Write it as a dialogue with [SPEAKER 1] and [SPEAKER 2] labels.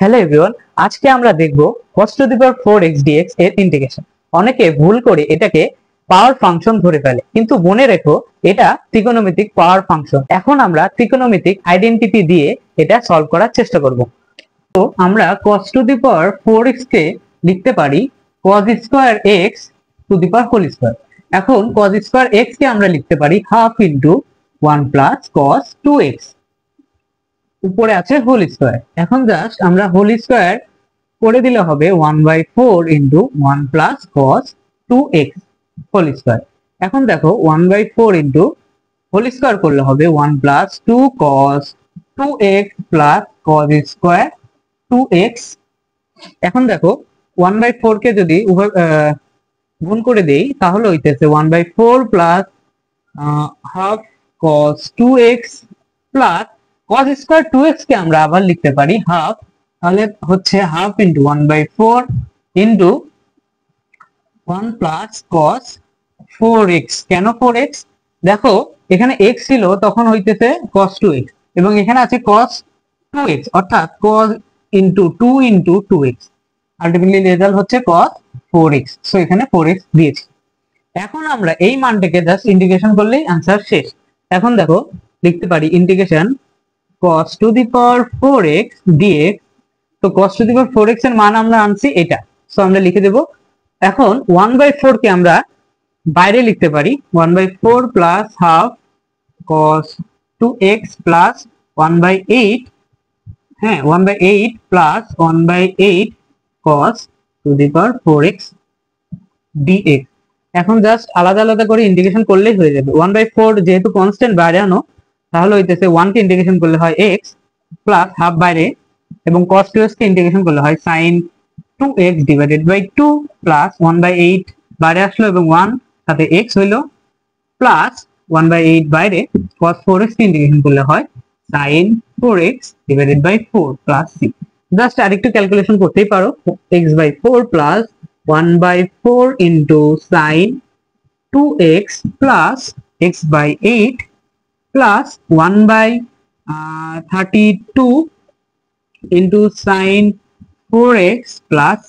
[SPEAKER 1] Hello everyone, আজকে আমরা দেখব cos two the power 4x dx এর ইন্টিগ্রেশন। অনেকে ভুল করে এটাকে পাওয়ার ফাংশন ধরে ফেলে, কিন্তু মনে রেখো এটা ত্রিকোণমিতিক পাওয়ার ফাংশন। এখন আমরা ত্রিকোণমিতিক আইডেন্টিটি দিয়ে এটা সলভ করার চেষ্টা করব। তো আমরা cos two the power 4x কে লিখতে পারি cos square x to the power whole square. এখন cos স্কয়ার x কে আমরা লিখতে পারি half into 1 plus cos 2x, উপরে আছে হোল স্কয়ার। এখন জাস্ট আমরা হোল স্কয়ার করে দিলে হবে 1/4 into 1 plus cos 2x whole square. এখন দেখো 1/4 ইনটু হোল স্কয়ার করলে হবে 1 plus 2 cos 2x plus cos square 2x। এখন দেখো 1/4 কে যদি গুণ করে দেই তাহলে হইতেছে 1/4 plus half cos 2x plus cos square 2x কে আমরা আবার লিখতে পারি হাফ, তাহলে হচ্ছে half into 1/4 into 1 plus cos 4x। কেন 4x? দেখো এখানে x ছিল তখন হইতেছে cos 2x এবং এখানে আছে cos 2x, অর্থাৎ cos into 2 into 2x, ultimately result হচ্ছে cos 4x। সো এখানে 4x দিয়েছি। এখন আমরা এই মানটাকে জাস্ট ইন্টিগ্রেশন করলেই आंसर শেষ। এখন দেখো লিখতে পারি integration cos two the power 4x dx। তো cos two the power 4x এর মান আমরা আনছি এটা, সো আমরা লিখে দেব। এখন 1/4 কে আমরা বাইরে লিখতে পারি 1/4 plus half cos 2x plus 1/8, হ্যাঁ 1/8 plus 1/8 cos two the power 4x dx। এখন জাস্ট আলাদা আলাদা করে ইন্টিগ্রেশন করলেই হয়ে যাবে। 1/4 যেহেতু কনস্ট্যান্ট বাইরে আনো তাহলে হইতেছে 1 কে ইন্টিগ্রেশন করলে হয় x প্লাস হাফ বাইরে, এবং cos 2x কে ইন্টিগ্রেশন করলে হয় sin 2x divided by 2 plus 1/8 বাইরে আসলো এবং 1 সাথে x হইলো প্লাস 1/8 বাইরে cos 4x কে ইন্টিগ্রেশন করলে হয় sin 4x divided by 4 plus c। Just আরেকটু ক্যালকুলেশন করতেই পারো, x/4 plus 1/4 into sin 2x plus x/8 plus 1/32 into sin 4x plus